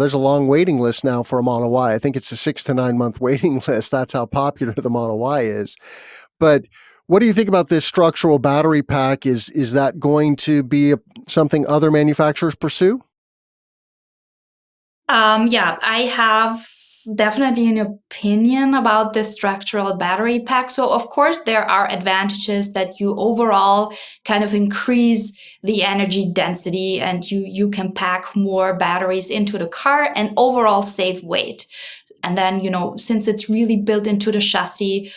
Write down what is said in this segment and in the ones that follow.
There's a long waiting list now for a Model Y. I think it's a 6 to 9 month waiting list. That's how popular the Model Y is. But what do you think about this structural battery pack? Is that going to be something other manufacturers pursue? Yeah, I have definitely an opinion about the structural battery pack. So, of course, there are advantages that you overall kind of increase the energy density and you can pack more batteries into the car and overall save weight. And then, since it's really built into the chassis,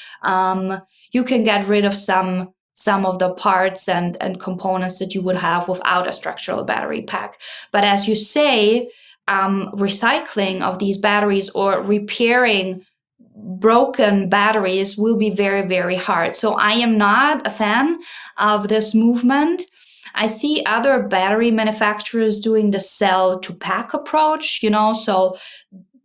you can get rid of some of the parts and components that you would have without a structural battery pack. But as you say, recycling of these batteries or repairing broken batteries will be very, very hard. So I am not a fan of this movement. I see other battery manufacturers doing the cell to pack approach, so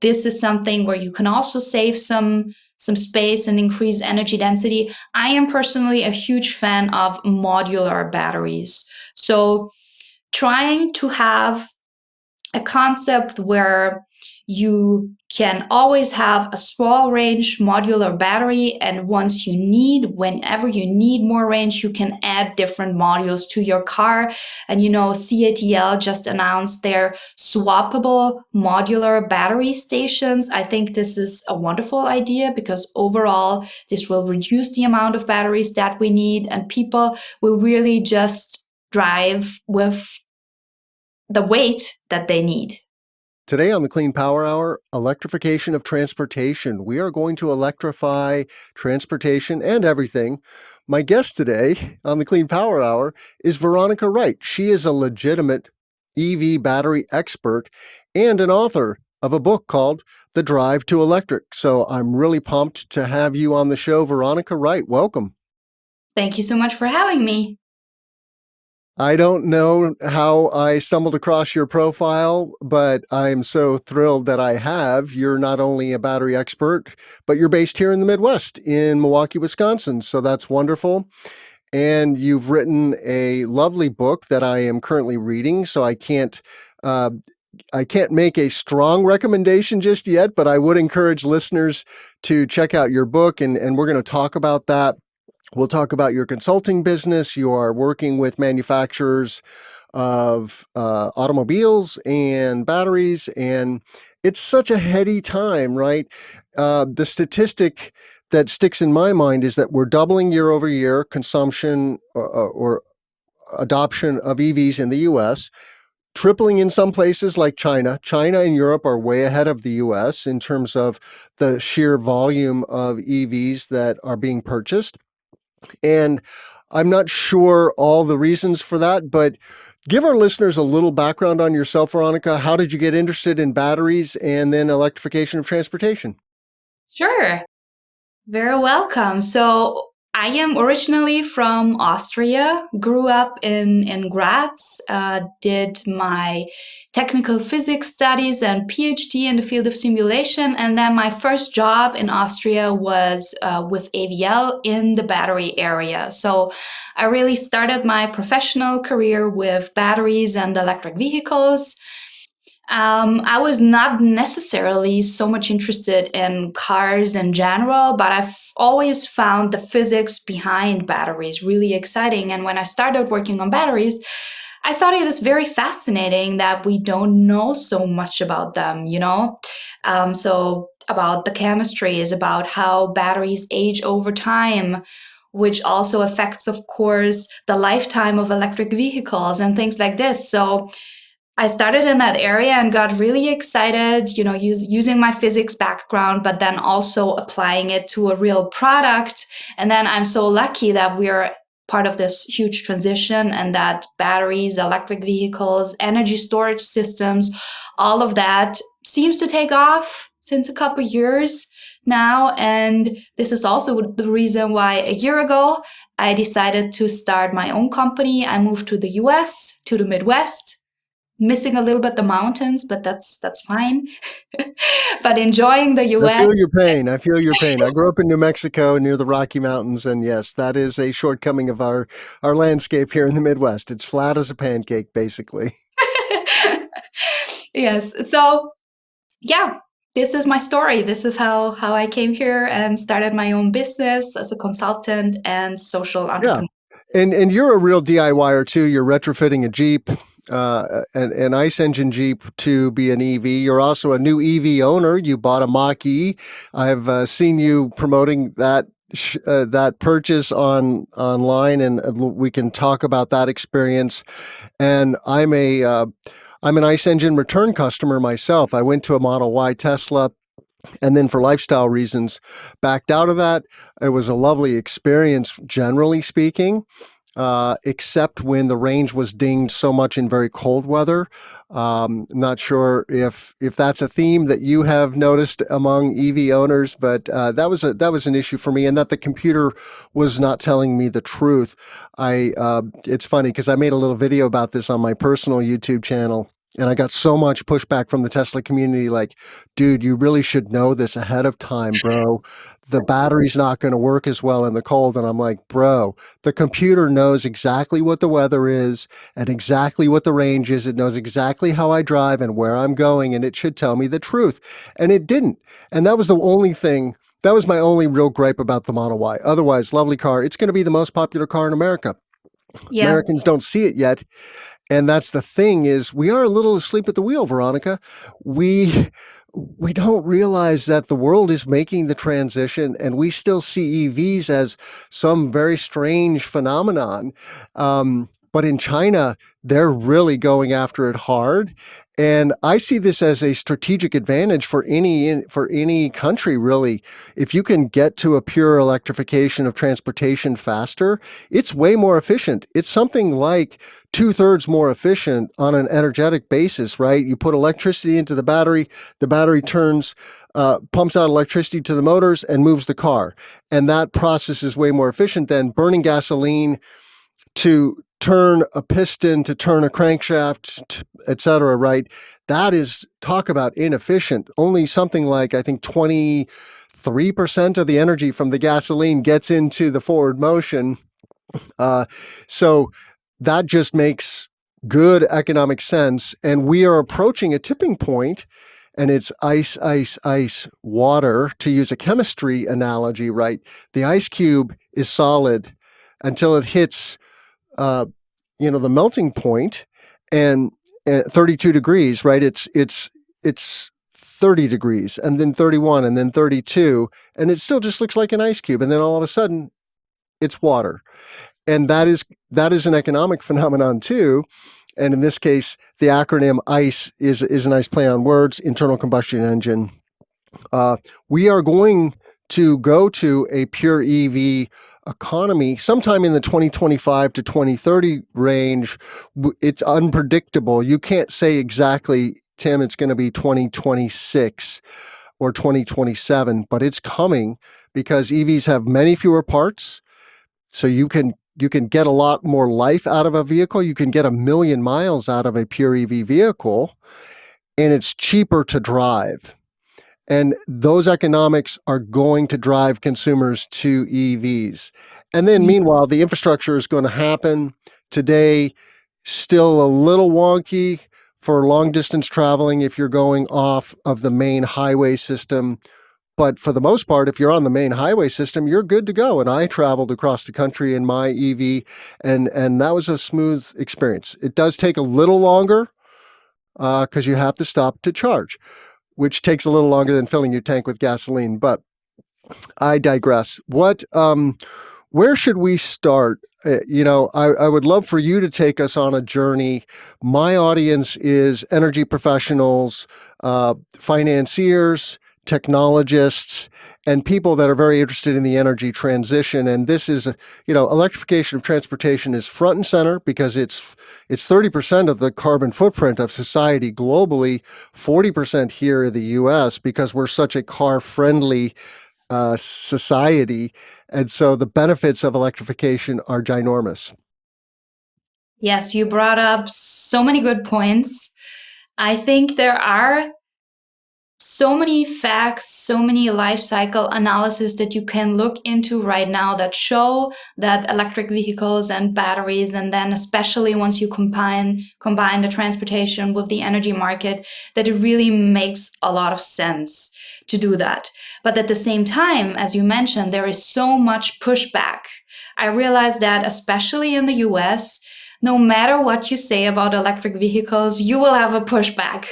this is something where you can also save some space and increase energy density. I am personally a huge fan of modular batteries. So trying to have a concept where you can always have a small range modular battery, and whenever you need more range, you can add different modules to your car. And CATL just announced their swappable modular battery stations. I think this is a wonderful idea because overall this will reduce the amount of batteries that we need, and people will really just drive with the weight that they need. Today on the Clean Power Hour, electrification of transportation. We are going to electrify transportation and everything. My guest today on the Clean Power Hour is Veronika Wright. She is a legitimate EV battery expert and an author of a book called The Drive to Electric. So I'm really pumped to have you on the show, Veronika Wright. Welcome. Thank you so much for having me. I don't know how I stumbled across your profile, but I'm so thrilled that I have. You're not only a battery expert, but you're based here in the Midwest in Milwaukee, Wisconsin. So that's wonderful. And you've written a lovely book that I am currently reading. So uh, I can't make a strong recommendation just yet, but I would encourage listeners to check out your book, and we're going to talk about that. We'll talk about your consulting business. You are working with manufacturers of automobiles and batteries, and it's such a heady time, right? The statistic that sticks in my mind is that we're doubling year over year consumption or adoption of EVs in the US, tripling in some places like China. China and Europe are way ahead of the US in terms of the sheer volume of EVs that are being purchased. And I'm not sure all the reasons for that, but give our listeners a little background on yourself, Veronika. How did you get interested in batteries and then electrification of transportation? Sure. Very welcome. So I am originally from Austria, grew up in Graz, did my technical physics studies and PhD in the field of simulation. And then my first job in Austria was with AVL in the battery area. So I really started my professional career with batteries and electric vehicles. I was not necessarily so much interested in cars in general, but I've always found the physics behind batteries really exciting. And when I started working on batteries, I thought it is very fascinating that we don't know so much about them. So, about the chemistries, about how batteries age over time, which also affects, of course, the lifetime of electric vehicles and things like this. So, I started in that area and got really excited, using my physics background, but then also applying it to a real product. And then I'm so lucky that we're part of this huge transition and that batteries, electric vehicles, energy storage systems, all of that seems to take off since a couple years now. And this is also the reason why a year ago I decided to start my own company. I moved to the US, to the Midwest, missing a little bit the mountains, but that's fine. But enjoying the I US. feel your pain. I feel your pain. I grew up in New Mexico near the Rocky Mountains, and yes, that is a shortcoming of our landscape here in the Midwest. It's flat as a pancake, basically. Yes. So yeah, this is my story. This is how I came here and started my own business as a consultant and social Yeah. entrepreneur. And you're a real DIYer too. You're retrofitting a Jeep, an ICE engine Jeep to be an EV. You're also a new EV owner. You bought a Mach-E. I've seen you promoting that purchase online, and we can talk about that experience. And I'm an ICE engine return customer myself. I went to a Model Y Tesla, and then for lifestyle reasons backed out of that. It was a lovely experience, generally speaking, except when the range was dinged so much in very cold weather. Not sure if that's a theme that you have noticed among EV owners, but that was an issue for me, and that the computer was not telling me the truth. It's funny because I made a little video about this on my personal YouTube channel. And I got so much pushback from the Tesla community, like, dude, you really should know this ahead of time, bro. The battery's not going to work as well in the cold. And I'm like, bro, the computer knows exactly what the weather is and exactly what the range is. It knows exactly how I drive and where I'm going, and it should tell me the truth. And it didn't. And that was the only thing. That was my only real gripe about the Model Y. Otherwise, lovely car. It's going to be the most popular car in America. Yeah. Americans don't see it yet. And that's the thing, is we are a little asleep at the wheel, Veronika. We don't realize that the world is making the transition, and we still see EVs as some very strange phenomenon. But in China, they're really going after it hard. And I see this as a strategic advantage for any country, really. If you can get to a pure electrification of transportation faster, it's way more efficient. It's something like 2/3 more efficient on an energetic basis, right? You put electricity into the battery turns, pumps out electricity to the motors and moves the car. And that process is way more efficient than burning gasoline to turn a piston, to turn a crankshaft, etc., right? That is, talk about inefficient. Only something like, I think, 23% of the energy from the gasoline gets into the forward motion. So that just makes good economic sense. And we are approaching a tipping point, and it's ice, water, to use a chemistry analogy, right? The ice cube is solid until it hits, the melting point, and 32 degrees, right? It's 30 degrees, and then 31, and then 32, and it still just looks like an ice cube. And then all of a sudden, it's water. And that is an economic phenomenon too. And in this case, the acronym ICE is a nice play on words, internal combustion engine. We are going to go to a pure EV economy sometime in the 2025 to 2030 range. It's unpredictable. You can't say exactly, Tim, it's going to be 2026 or 2027, but it's coming because EVs have many fewer parts. So you can get a lot more life out of a vehicle. You can get 1 million miles out of a pure EV vehicle, and it's cheaper to drive. And those economics are going to drive consumers to EVs. And then meanwhile, the infrastructure is going to happen. Today, still a little wonky for long distance traveling if you're going off of the main highway system. But for the most part, if you're on the main highway system, you're good to go. And I traveled across the country in my EV, and that was a smooth experience. It does take a little longer because you have to stop to charge, which takes a little longer than filling your tank with gasoline. But I digress. Where should we start? I would love for you to take us on a journey. My audience is energy professionals, financiers, technologists, and people that are very interested in the energy transition. And this is, electrification of transportation is front and center because it's 30% of the carbon footprint of society globally, 40% here in the US, because we're such a car-friendly society. And so the benefits of electrification are ginormous. Yes, you brought up so many good points. I think there are so many facts, so many life cycle analysis that you can look into right now that show that electric vehicles and batteries, and then especially once you combine the transportation with the energy market, that it really makes a lot of sense to do that. But at the same time, as you mentioned, there is so much pushback. I realized that especially in the US, no matter what you say about electric vehicles, you will have a pushback.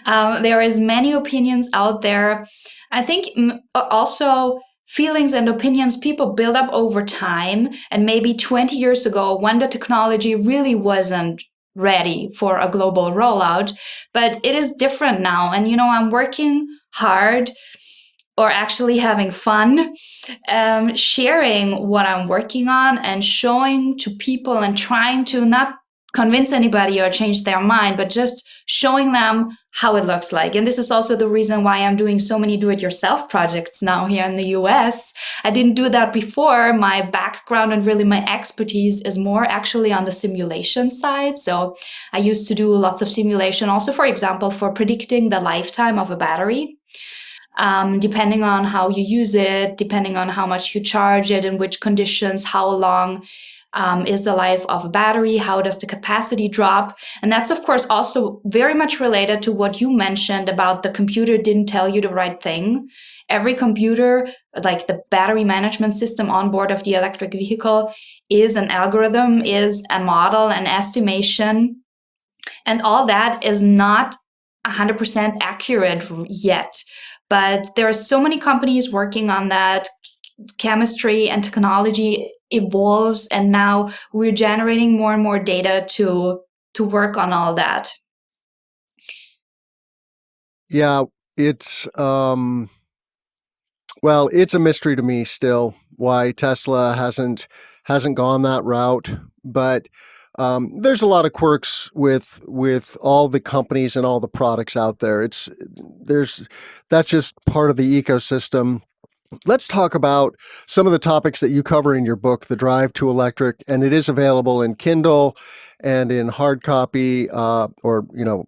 There is many opinions out there. I think also feelings and opinions people build up over time. And maybe 20 years ago, when the technology really wasn't ready for a global rollout, but it is different now. And, I'm working hard, or actually having fun, sharing what I'm working on and showing to people and trying to not convince anybody or change their mind, but just showing them how it looks like. And this is also the reason why I'm doing so many do-it-yourself projects now here in the US. I didn't do that before. My background and really my expertise is more actually on the simulation side. So I used to do lots of simulation also, for example, for predicting the lifetime of a battery. Depending on how you use it, depending on how much you charge it, in which conditions, how long is the life of a battery, how does the capacity drop. And that's, of course, also very much related to what you mentioned about the computer didn't tell you the right thing. Every computer, like the battery management system on board of the electric vehicle, is an algorithm, is a model, an estimation. And all that is not 100% accurate yet. But there are so many companies working on that. Chemistry and technology evolves, and now we're generating more and more data to work on all that. Yeah, it's well, it's a mystery to me still why Tesla hasn't gone that route. But there's a lot of quirks with all the companies and all the products out there. That's just part of the ecosystem. Let's talk about some of the topics that you cover in your book, The Drive to Electric, and it is available in Kindle and in hard copy, or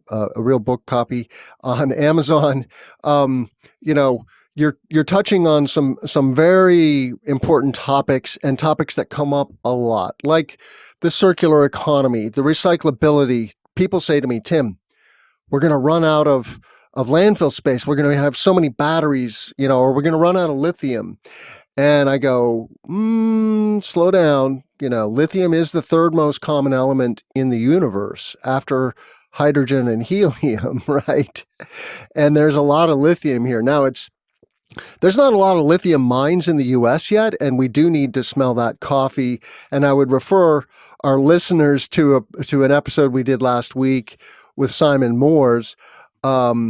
a real book copy on Amazon. Um, you know, you're touching on some very important topics and topics that come up a lot, like the circular economy, the recyclability. People say to me, Tim, we're going to run out of landfill space. We're going to have so many batteries, or we're going to run out of lithium. And I go, slow down. Lithium is the third most common element in the universe after hydrogen and helium, right? And there's a lot of lithium here. Now, there's not a lot of lithium mines in the US yet, and we do need to smell that coffee. And I would refer our listeners to an episode we did last week with Simon Moores, at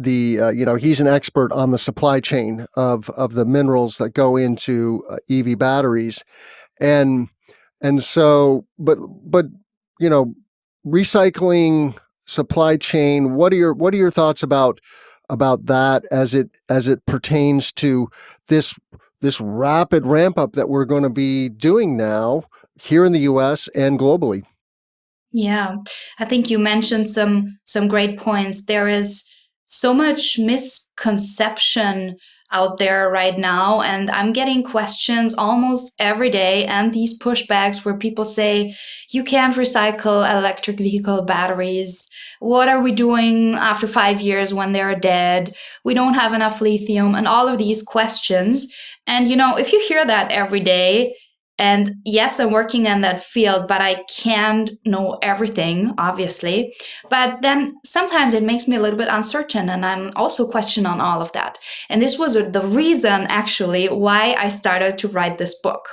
he's an expert on the supply chain of the minerals that go into EV batteries, and so but recycling, supply chain. What are your thoughts about that as it pertains to this rapid ramp up that we're going to be doing now here in the US and globally? Yeah, I think you mentioned some great points. There is so much misconception out there right now, and I'm getting questions almost every day, and these pushbacks where people say you can't recycle electric vehicle batteries. What are we doing after 5 years when they're dead? We don't have enough lithium, and all of these questions. And if you hear that every day, and yes, I'm working in that field, but I can't know everything, obviously. But then sometimes it makes me a little bit uncertain, and I'm also questioning on all of that. And this was the reason, actually, why I started to write this book.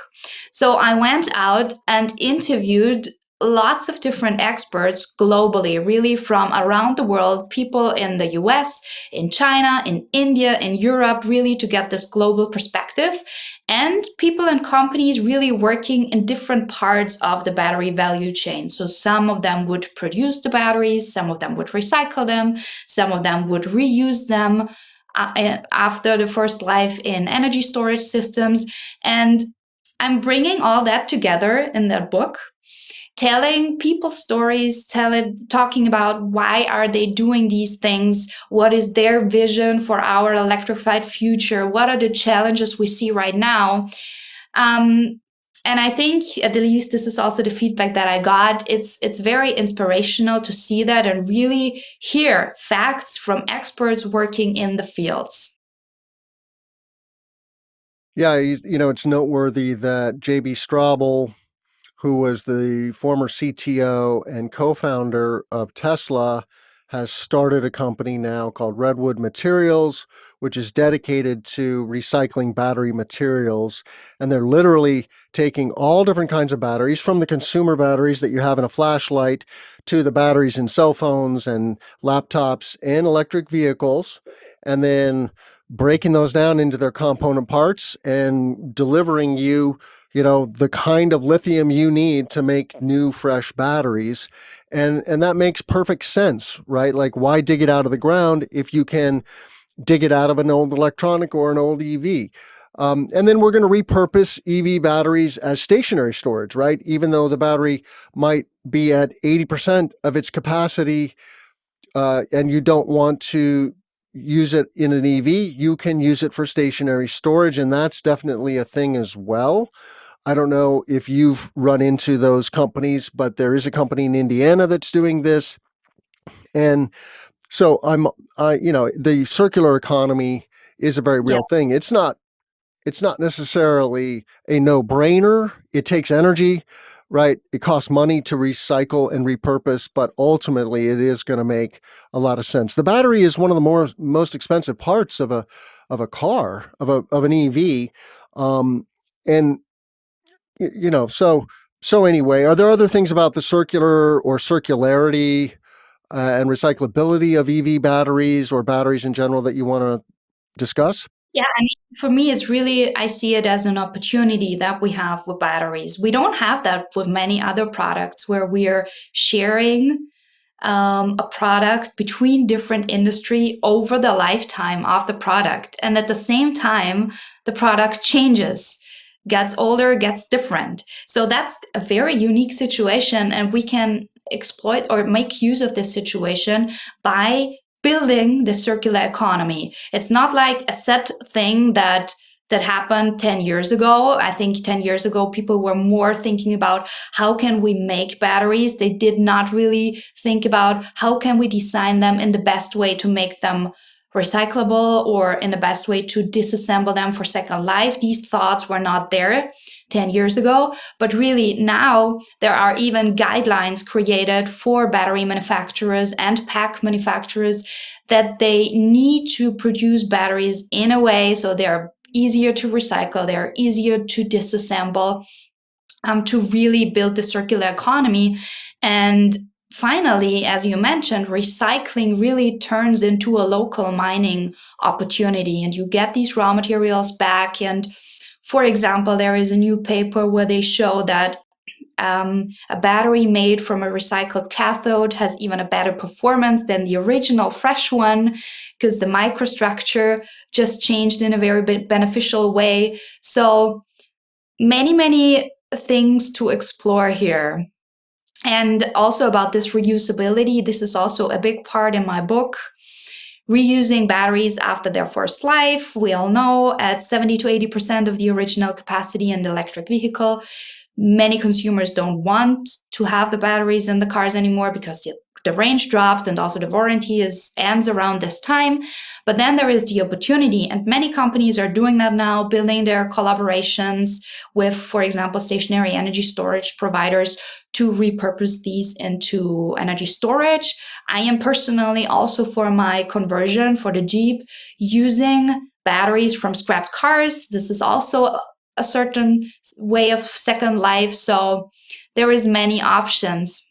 So I went out and interviewed lots of different experts globally, really from around the world, people in the US, in China, in India, in Europe, really to get this global perspective. And people and companies really working in different parts of the battery value chain. So some of them would produce the batteries, some of them would recycle them, some of them would reuse them after the first life in energy storage systems. And I'm bringing all that together in that book. telling people stories, talking about why are they doing these things, what is their vision for our electrified future, what are the challenges we see right now. And I think, at least this is also the feedback that I got, it's very inspirational to see that and really hear facts from experts working in the fields. Yeah, it's noteworthy that J.B. Straubel, who was the former CTO and co-founder of Tesla, has started a company now called Redwood Materials, which is dedicated to recycling battery materials. And they're literally taking all different kinds of batteries, from the consumer batteries that you have in a flashlight to the batteries in cell phones and laptops and electric vehicles, and then breaking those down into their component parts and delivering you the kind of lithium you need to make new, fresh batteries. And that makes perfect sense, right? Like, why dig it out of the ground if you can dig it out of an old electronic or an old EV? And then we're going to repurpose EV batteries as stationary storage, right? Even though the battery might be at 80% of its capacity, and you don't want to use it in an EV, you can use it for stationary storage. And that's definitely a thing as well. I don't know if you've run into those companies, but there is a company in Indiana that's doing this. And so the circular economy is a very Yeah. real thing. It's not necessarily a no-brainer. It takes energy, right? It costs money to recycle and repurpose, but ultimately it is going to make a lot of sense. The battery is one of the most expensive parts of a car, of an EV. And so anyway, are there other things about the circular or circularity and recyclability of EV batteries or batteries in general that you want to discuss? Yeah, I mean, for me, it's really, I see it as an opportunity that we have with batteries. We don't have that with many other products where we are sharing a product between different industry over the lifetime of the product. And at the same time, the product changes, gets older, gets different. So that's a very unique situation. And we can exploit or make use of this situation by building the circular economy. It's not like a set thing that happened 10 years ago. I think 10 years ago, people were more thinking about how can we make batteries. They did not really think about how can we design them in the best way to make them recyclable or in the best way to disassemble them for second life. These thoughts were not there 10 years ago, but really now there are even guidelines created for battery manufacturers and pack manufacturers that they need to produce batteries in a way so they're easier to recycle, they're easier to disassemble, to really build the circular economy. And finally, as you mentioned, recycling really turns into a local mining opportunity, and you get these raw materials back. And for example, there is a new paper where they show that a battery made from a recycled cathode has even a better performance than the original fresh one because the microstructure just changed in a very beneficial way. So many things to explore here. And also about this reusability, this is also a big part in my book. Reusing batteries after their first life, we all know at 70 to 80% of the original capacity in the electric vehicle. Many consumers don't want to have the batteries in the cars anymore because the range dropped and also the warranty ends around this time. But then there is the opportunity, and many companies are doing that now, building their collaborations with, for example, stationary energy storage providers to repurpose these into energy storage. I am personally also for my conversion for the Jeep using batteries from scrapped cars. This is also a certain way of second life. So there is many options.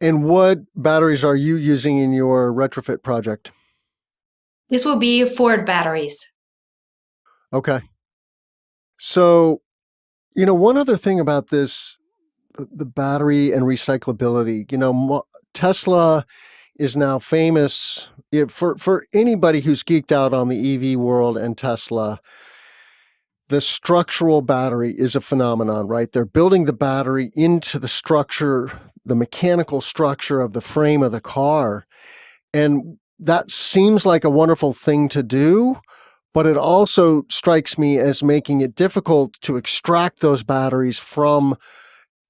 And what batteries are you using in your retrofit project? This will be Ford batteries. Okay. So, one other thing about this, the battery and recyclability, Tesla is now famous for anybody who's geeked out on the EV world and Tesla. the structural battery is a phenomenon, right? They're building the battery into the structure, the mechanical structure of the frame of the car. And that seems like a wonderful thing to do, but it also strikes me as making it difficult to extract those batteries from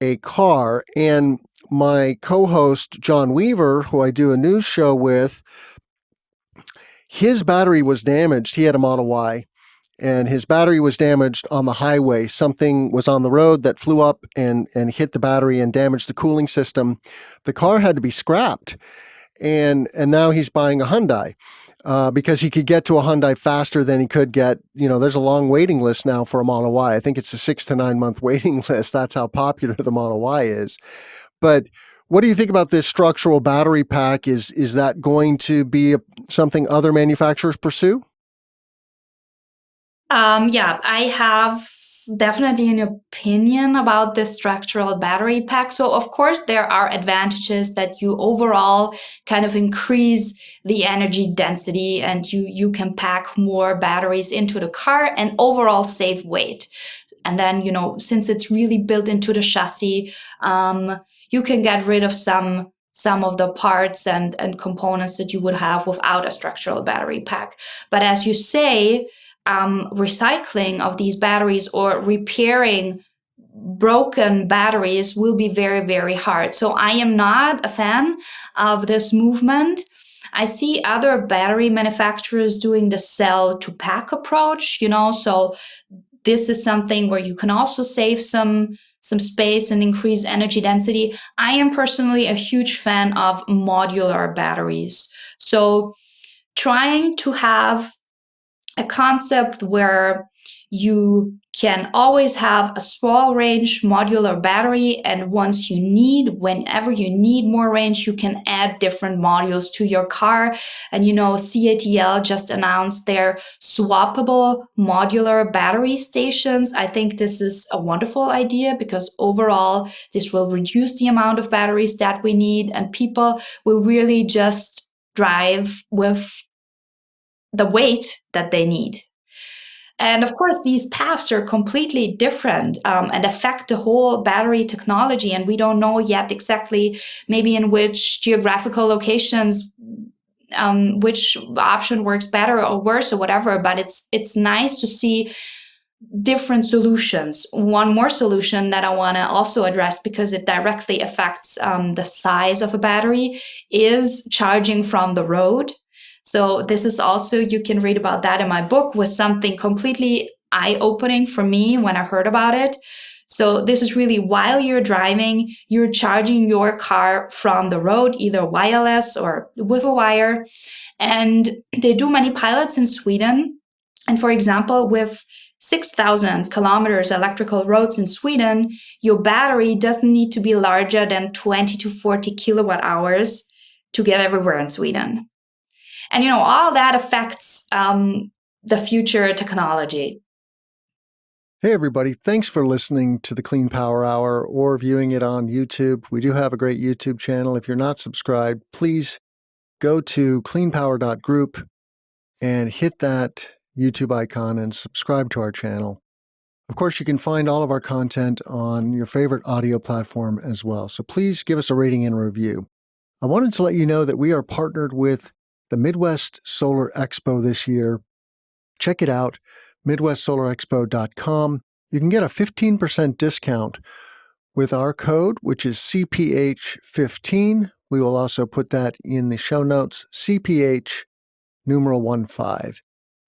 a car. And my co-host, John Weaver, who I do a news show with, his battery was damaged. He had a Model Y, and his battery was damaged on the highway. Something was on the road that flew up and hit the battery and damaged the cooling system. The car had to be scrapped. And now he's buying a Hyundai because he could get to a Hyundai faster than he could get. There's a long waiting list now for a Model Y. I think it's a 6 to 9 month waiting list. That's how popular the Model Y is. But what do you think about this structural battery pack? Is that going to be something other manufacturers pursue? Yeah, I have definitely an opinion about this structural battery pack. So, of course, there are advantages that you overall kind of increase the energy density and you can pack more batteries into the car and overall save weight. And then, since it's really built into the chassis, you can get rid of some of the parts and components that you would have without a structural battery pack. But as you say, recycling of these batteries or repairing broken batteries will be very, very hard. So I am not a fan of this movement. I see other battery manufacturers doing the cell to pack approach, so this is something where you can also save some space and increase energy density. I am personally a huge fan of modular batteries. So trying to have a concept where you can always have a small range modular battery, and whenever you need more range, you can add different modules to your car. And CATL just announced their swappable modular battery stations. I think this is a wonderful idea because overall this will reduce the amount of batteries that we need, and people will really just drive with the weight that they need. And of course, these paths are completely different and affect the whole battery technology. And we don't know yet exactly maybe in which geographical locations which option works better or worse or whatever. But it's nice to see different solutions. One more solution that I want to also address because it directly affects the size of a battery is charging from the road. So this is also, you can read about that in my book, was something completely eye-opening for me when I heard about it. So this is really while you're driving, you're charging your car from the road, either wireless or with a wire. And they do many pilots in Sweden. And for example, with 6,000 kilometers electrical roads in Sweden, your battery doesn't need to be larger than 20 to 40 kilowatt hours to get everywhere in Sweden. And, all that affects the future technology. Hey, everybody. Thanks for listening to the Clean Power Hour or viewing it on YouTube. We do have a great YouTube channel. If you're not subscribed, please go to cleanpower.group and hit that YouTube icon and subscribe to our channel. Of course, you can find all of our content on your favorite audio platform as well. So please give us a rating and review. I wanted to let you know that we are partnered with the Midwest Solar Expo this year. Check it out, midwestsolarexpo.com. You can get a 15% discount with our code, which is CPH15. We will also put that in the show notes, CPH numeral 15.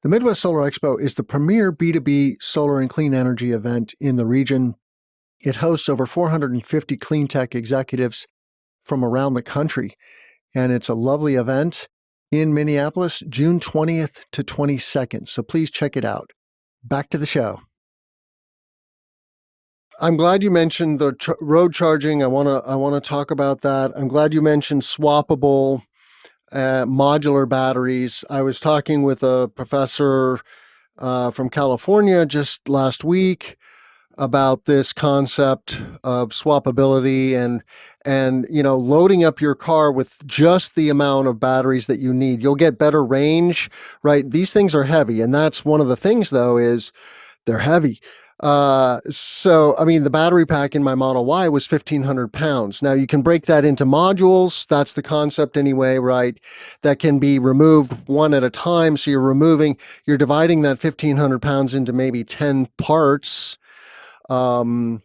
The Midwest Solar Expo is the premier B2B solar and clean energy event in the region. It hosts over 450 clean tech executives from around the country, and it's a lovely event in Minneapolis, June 20th to 22nd. So please check it out. Back to the show. I'm glad you mentioned the road charging. I want to talk about that. I'm glad you mentioned swappable modular batteries. I was talking with a professor from California just last week about this concept of swappability and loading up your car with just the amount of batteries that you need. You'll get better range, right? These things are heavy, and that's one of the things though is They're heavy. So, I mean, the battery pack in my Model Y was 1,500 pounds. Now, you can break that into modules. That's the concept anyway, right? That can be removed one at a time. So you're dividing that 1,500 pounds into maybe 10 parts. Um,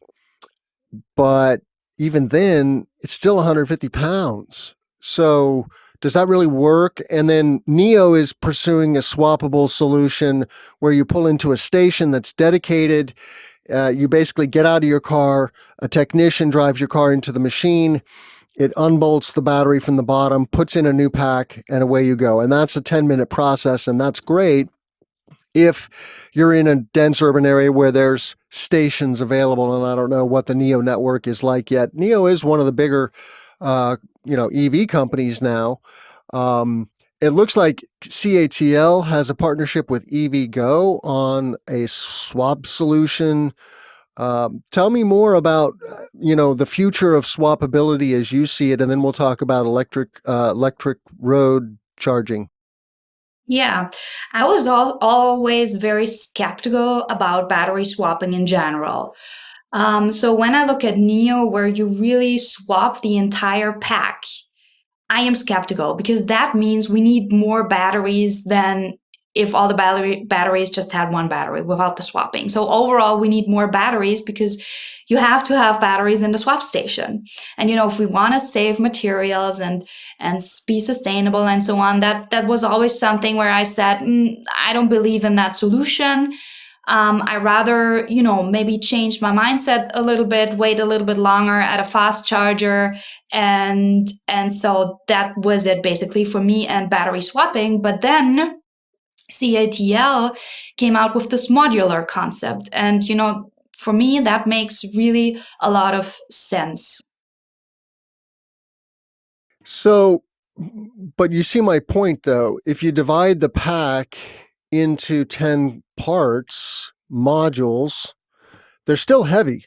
but even then, it's still 150 pounds. So, does that really work? And then NIO is pursuing a swappable solution where you pull into a station that's dedicated. You basically get out of your car, a technician drives your car into the machine, it unbolts the battery from the bottom, puts in a new pack, and away you go. And that's a 10-minute process, and that's great if you're in a dense urban area where there's stations available. And I don't know what the NIO network is like yet. NIO is one of the bigger, EV companies now. It looks like CATL has a partnership with EVgo on a swap solution. Tell me more about, the future of swappability as you see it, and then we'll talk about electric road charging. Yeah, I was always very skeptical about battery swapping in general. So when I look at Neo, where you really swap the entire pack, I am skeptical because that means we need more batteries than if all the batteries just had one battery without the swapping. So overall, we need more batteries because you have to have batteries in the swap station. And if we want to save materials and be sustainable and so on, that was always something where I said, I don't believe in that solution. I rather, maybe change my mindset a little bit, wait a little bit longer at a fast charger, and so that was it basically for me and battery swapping. But then CATL came out with this modular concept, and for me that makes really a lot of sense. So, but you see my point though. If you divide the pack into 10 parts, modules, they're still heavy.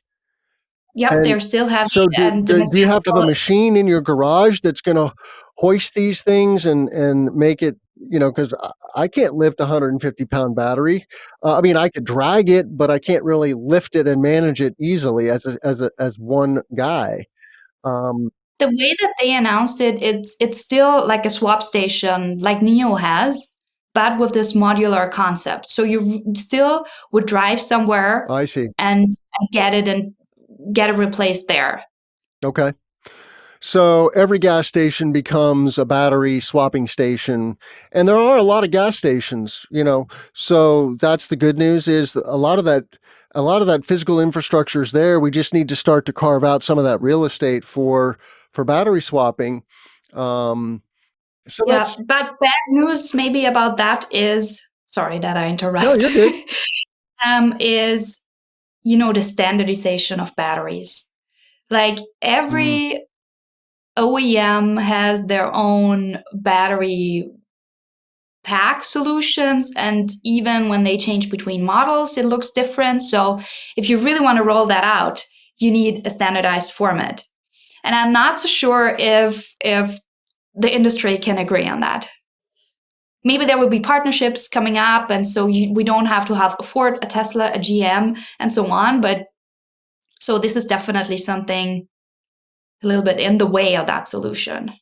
Yep, And they're still heavy, so and the do you have to have a mechanical. machine in your garage that's going to hoist these things and make it, because I can't lift a 150-pound battery. I mean, I could drag it, but I can't really lift it and manage it easily as one guy. Um, The way that they announced it, it's still like a swap station like Neo has, but with this modular concept. So you still would drive somewhere I see. and get it replaced there. Okay. So every gas station becomes a battery swapping station, and there are a lot of gas stations, So that's the good news is a lot of that physical infrastructure is there. We just need to start to carve out some of that real estate for battery swapping. Um, so Yeah, that's but bad news maybe about that is, sorry that I no, interrupt, you're good. is the standardization of batteries. Like Mm, every OEM has their own battery pack solutions, and even when they change between models it looks different. So if you really want to roll that out, you need a standardized format, and I'm not so sure if the industry can agree on that. Maybe there will be partnerships coming up, and so we don't have to have a Ford, a Tesla, a GM, and so on. But so this is definitely something a little bit in the way of that solution.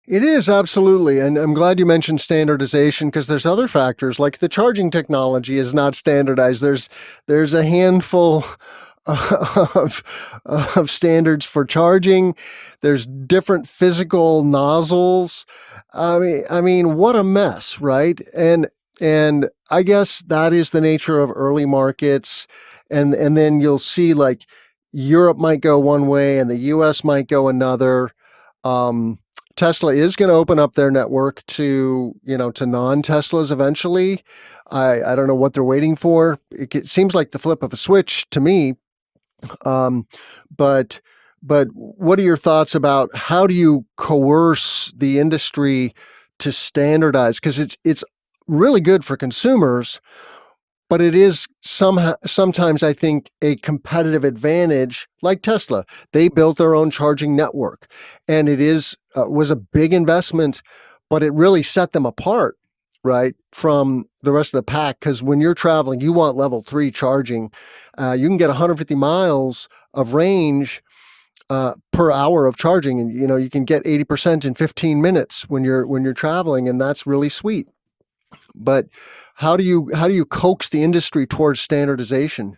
it is absolutely, and I'm glad you mentioned standardization because there's other factors like the charging technology is not standardized. There's a handful of standards for charging. There's different physical nozzles. I mean, what a mess, right? And I guess that is the nature of early markets, and then you'll see like Europe might go one way and the U.S. might go another. Um, Tesla is going to open up their network to non-Teslas eventually. I don't know what they're waiting for. It seems like the flip of a switch to me. Um, but but what are your thoughts about how do you coerce the industry to standardize? Because it's really good for consumers, but it is sometimes I think a competitive advantage. Like Tesla, they built their own charging network, and it was a big investment, but it really set them apart, right, from the rest of the pack, because when you're traveling, you want level 3 charging. You can get 150 miles of range per hour of charging, and you can get 80% in 15 minutes when you're traveling, and that's really sweet. But how do you coax the industry towards standardization?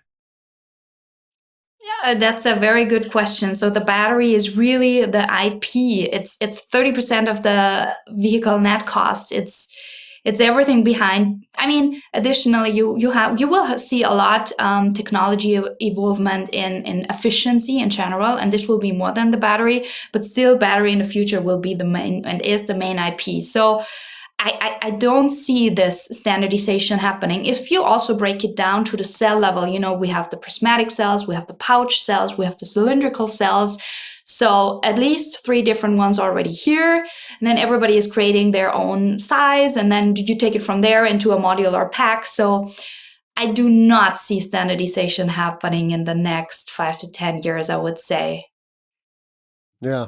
Yeah, that's a very good question. So the battery is really the IP. It's 30% of the vehicle net cost. It's everything behind. I mean, additionally, you will see a lot technology evolvement in efficiency in general, and this will be more than the battery. But still, battery in the future will be the main and is the main IP. So I don't see this standardization happening. If you also break it down to the cell level, we have the prismatic cells, we have the pouch cells, we have the cylindrical cells. So at least 3 different ones already here. And then everybody is creating their own size. And then you take it from there into a modular pack. So I do not see standardization happening in the next 5 to 10 years, I would say. Yeah.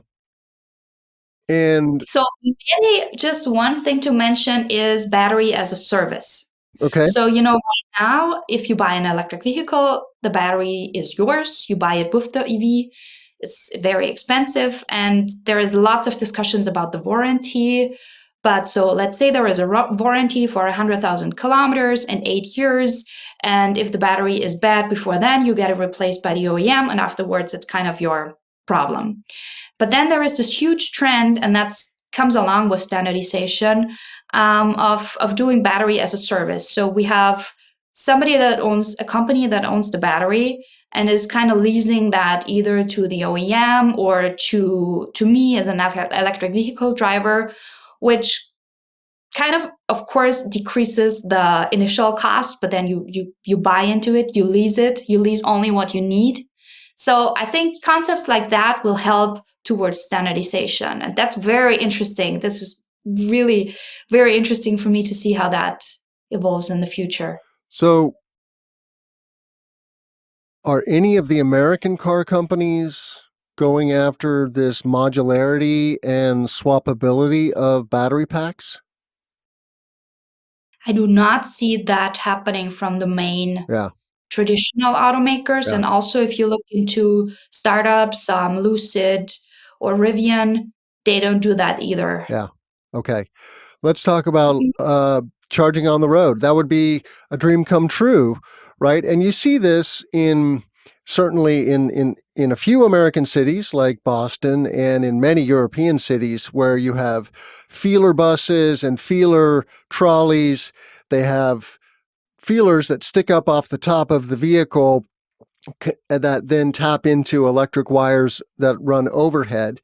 And So maybe just one thing to mention is battery as a service. okay. So, right now, if you buy an electric vehicle, the battery is yours. You buy it with the EV. It's very expensive. And there is lots of discussions about the warranty. But so let's say there is a warranty for 100,000 kilometers and 8 years. And if the battery is bad before then, you get it replaced by the OEM. And afterwards, it's kind of your problem. But then there is this huge trend, and that comes along with standardization of doing battery as a service. So we have somebody that owns a company that owns the battery and is kind of leasing that either to the OEM or to me as an electric vehicle driver, which kind of course decreases the initial cost, but then you buy into it, you lease only what you need. So I think concepts like that will help towards standardization, and that's very interesting. This is really very interesting for me to see how that evolves in the future. So, are any of the American car companies going after this modularity and swappability of battery packs? I do not see that happening from the main Yeah, traditional automakers. yeah, And also, if you look into startups, Lucid or Rivian, they don't do that either. yeah. Okay. Let's talk about charging on the road. That would be a dream come true, right? And you see this certainly in a few American cities like Boston and in many European cities where you have feeler buses and feeler trolleys. They have feelers that stick up off the top of the vehicle that then tap into electric wires that run overhead.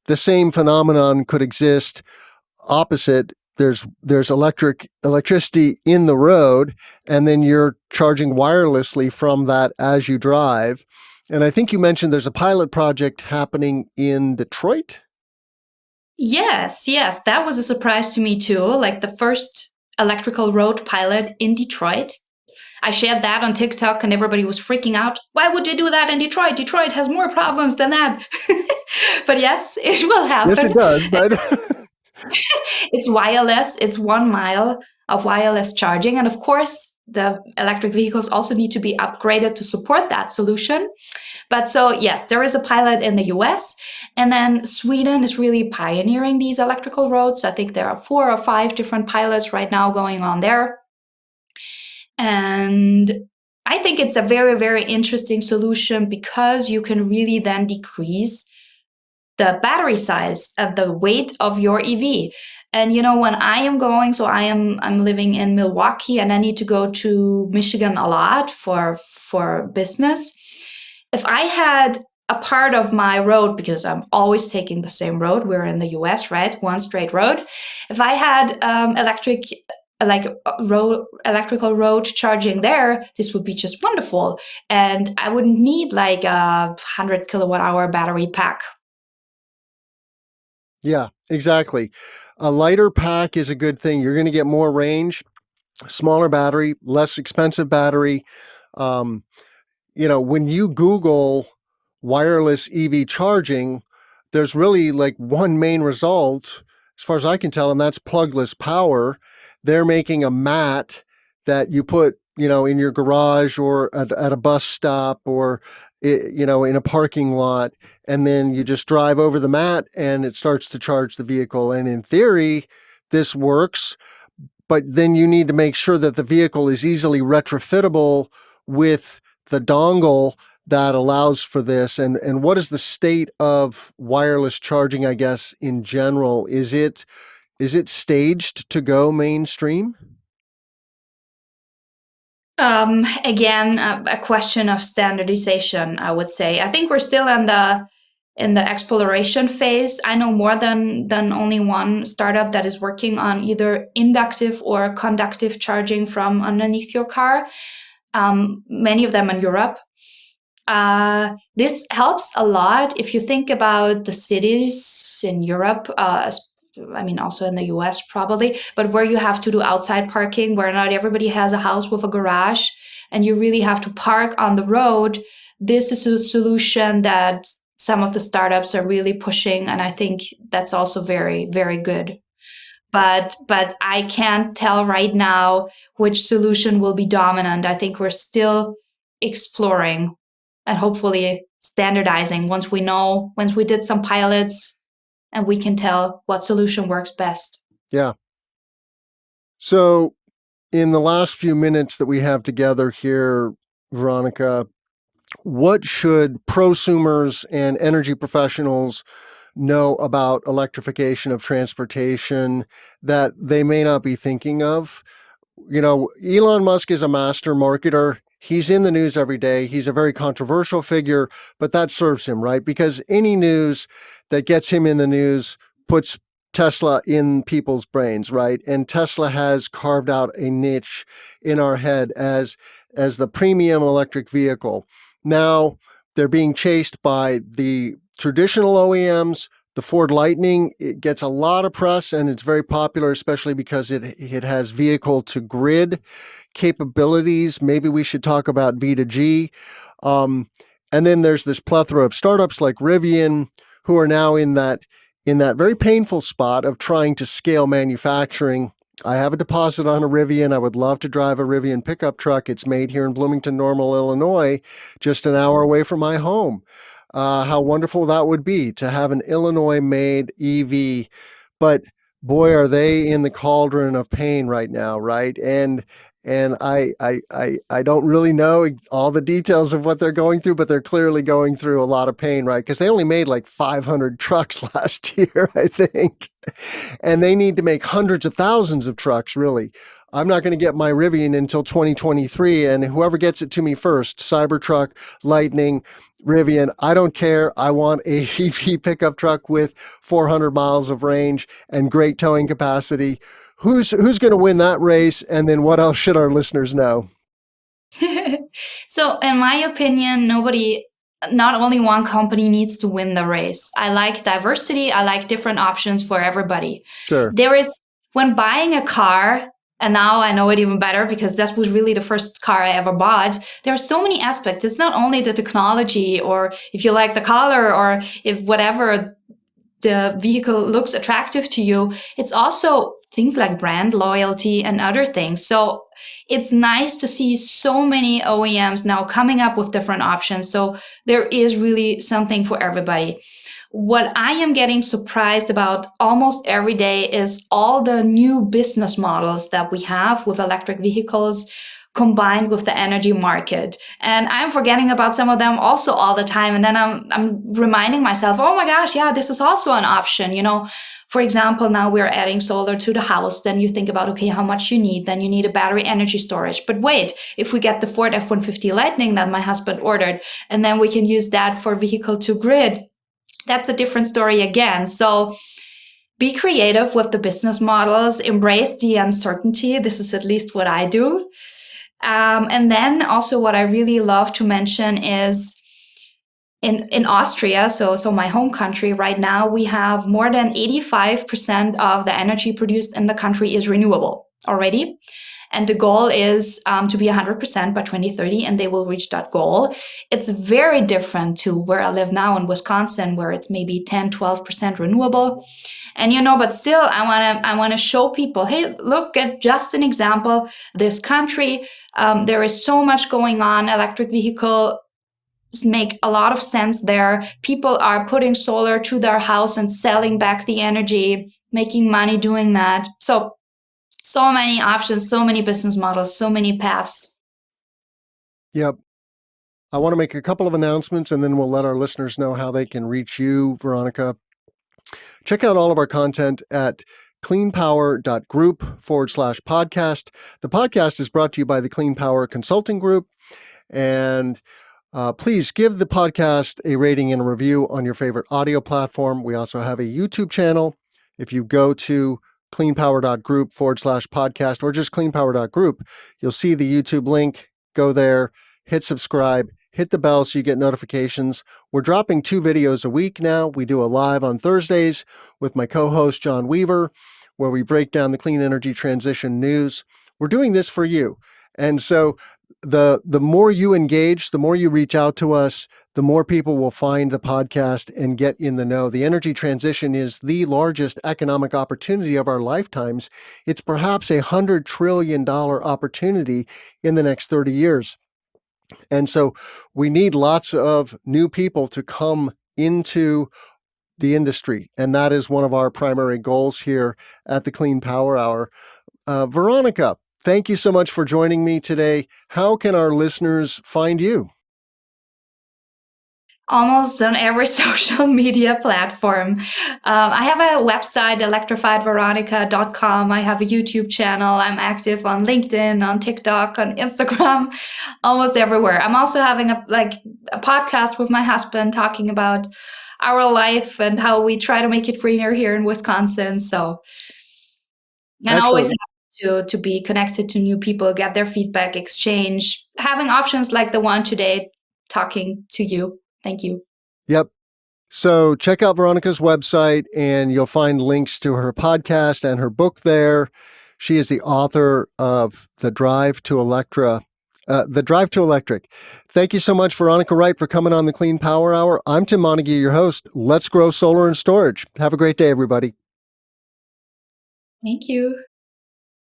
The same phenomenon could exist opposite. There's electricity in the road, and then you're charging wirelessly from that as you drive. And I think you mentioned there's a pilot project happening in Detroit. Yes, that was a surprise to me too. Like the first electrical road pilot in Detroit. I shared that on TikTok and everybody was freaking out. Why would you do that in Detroit? Detroit has more problems than that. But yes, it will Yes, it happen. does, but It's wireless. It's 1 mile of wireless charging. And of course, the electric vehicles also need to be upgraded to support that solution. But so, yes, there is a pilot in the US. And then Sweden is really pioneering these electrical roads. I think there are 4 or 5 different pilots right now going on there. And I think it's a very, very interesting solution because you can really then decrease the battery size and the weight of your EV. And when I am going, so I'm living in Milwaukee and I need to go to Michigan a lot for business. If I had a part of my road, because I'm always taking the same road, we're in the US, right? One straight road. If I had electrical road charging there, this would be just wonderful. And I wouldn't need like a 100 kilowatt hour battery pack. yeah, exactly. A lighter pack is a good thing. You're going to get more range, smaller battery, less expensive battery. Um, when you Google wireless EV charging, there's really like one main result, as far as I can tell, and that's plugless power. They're making a mat that you put, in your garage or at a bus stop or, in a parking lot, and then you just drive over the mat and it starts to charge the vehicle. And in theory, this works, but then you need to make sure that the vehicle is easily retrofittable with the dongle that allows for this. And what is the state of wireless charging, I guess, in general? Is it staged to go mainstream? Again, a question of standardization, I would say. I think we're still in the exploration phase. I know more than only one startup that is working on either inductive or conductive charging from underneath your car. Many of them in Europe. This helps a lot if you think about the cities in Europe. I mean, also in the US probably, but where you have to do outside parking, where not everybody has a house with a garage, and you really have to park on the road. This is a solution that some of the startups are really pushing, and I think that's also very, very good. But I can't tell right now which solution will be dominant. I think we're still exploring and hopefully standardizing once we did some pilots and we can tell what solution works best. Yeah. So, in the last few minutes that we have together here, Veronika, what should prosumers and energy professionals know about electrification of transportation that they may not be thinking of? Elon Musk is a master marketer. He's in the news every day. He's a very controversial figure, but that serves him, right? Because any news that gets him in the news puts Tesla in people's brains, right? And Tesla has carved out a niche in our head as the premium electric vehicle. Now, they're being chased by the traditional OEMs. The Ford Lightning, it gets a lot of press and it's very popular, especially because it has vehicle to grid capabilities. Maybe we should talk about V2G. And then there's this plethora of startups like Rivian who are now in that very painful spot of trying to scale manufacturing. I have a deposit on a Rivian. I would love to drive a Rivian pickup truck. It's made here in Bloomington Normal, Illinois, just an hour away from my home. How wonderful that would be to have an Illinois-made EV. But boy, are they in the cauldron of pain right now, right? And I don't really know all the details of what they're going through, but they're clearly going through a lot of pain, right? Because they only made like 500 trucks last year, I think. And they need to make hundreds of thousands of trucks, really. I'm not going to get my Rivian until 2023, and whoever gets it to me first, Cybertruck, Lightning, Rivian, I don't care. I want a EV pickup truck with 400 miles of range and great towing capacity. Who's going to win that race? And then what else should our listeners know? So, in my opinion, not only one company needs to win the race. I like diversity. I like different options for everybody. Sure. When buying a car, and now I know it even better because that was really the first car I ever bought. There are so many aspects. It's not only the technology or if you like the color or if whatever the vehicle looks attractive to you. It's also things like brand loyalty and other things. So it's nice to see so many OEMs now coming up with different options. So there is really something for everybody. What I am getting surprised about almost every day is all the new business models that we have with electric vehicles combined with the energy market. And I'm forgetting about some of them also all the time. And then I'm reminding myself, oh my gosh, yeah, this is also an option. For example, now we're adding solar to the house. Then you think about, okay, how much you need. Then you need a battery energy storage. But wait, if we get the Ford F-150 Lightning that my husband ordered, and then we can use that for vehicle to grid, that's a different story again. So be creative with the business models, embrace the uncertainty. This is at least what I do. And then also what I really love to mention is in Austria, so my home country right now, we have more than 85% of the energy produced in the country is renewable already. and the goal is to be 100% by 2030, and they will reach that goal. It's very different to where I live now in Wisconsin, where it's maybe 10-12% renewable. And but still I want to show people, hey, look at just an example. This country, there is so much going on. Electric vehicle make a lot of sense there. People are putting solar to their house and selling back the energy, making money doing that. So many options, so many business models, so many paths. Yep. I want to make a couple of announcements, and then we'll let our listeners know how they can reach you, Veronika. Check out all of our content at cleanpower.group/podcast. The podcast is brought to you by the Clean Power Consulting Group. And please give the podcast a rating and a review on your favorite audio platform. We also have a YouTube channel. If you go to cleanpower.group/podcast or just cleanpower.group, you'll see the YouTube link. Go there, hit subscribe, hit the bell so you get notifications. We're dropping 2 videos a week now. We do a live on Thursdays with my co-host, John Weaver, where we break down the clean energy transition news. We're doing this for you. And so the more you engage, the more you reach out to us, the more people will find the podcast and get in the know. The energy transition is the largest economic opportunity of our lifetimes. It's perhaps $100 trillion opportunity in the next 30 years. And so we need lots of new people to come into the industry. And that is one of our primary goals here at the Clean Power Hour. Veronika, thank you so much for joining me today. How can our listeners find you? Almost on every social media platform. I have a website, electrifiedveronika.com. I have a YouTube channel. I'm active on LinkedIn, on TikTok, on Instagram, almost everywhere. I'm also having a podcast with my husband talking about our life and how we try to make it greener here in Wisconsin. So, and always to be connected to new people, get their feedback, exchange, having options like the one today, talking to you. Thank you. Yep. So check out Veronika's website and you'll find links to her podcast and her book there. She is the author of The Drive to Electric. Thank you so much, Veronika Wright, for coming on the Clean Power Hour. I'm Tim Montague, your host. Let's grow solar and storage. Have a great day, everybody. Thank you.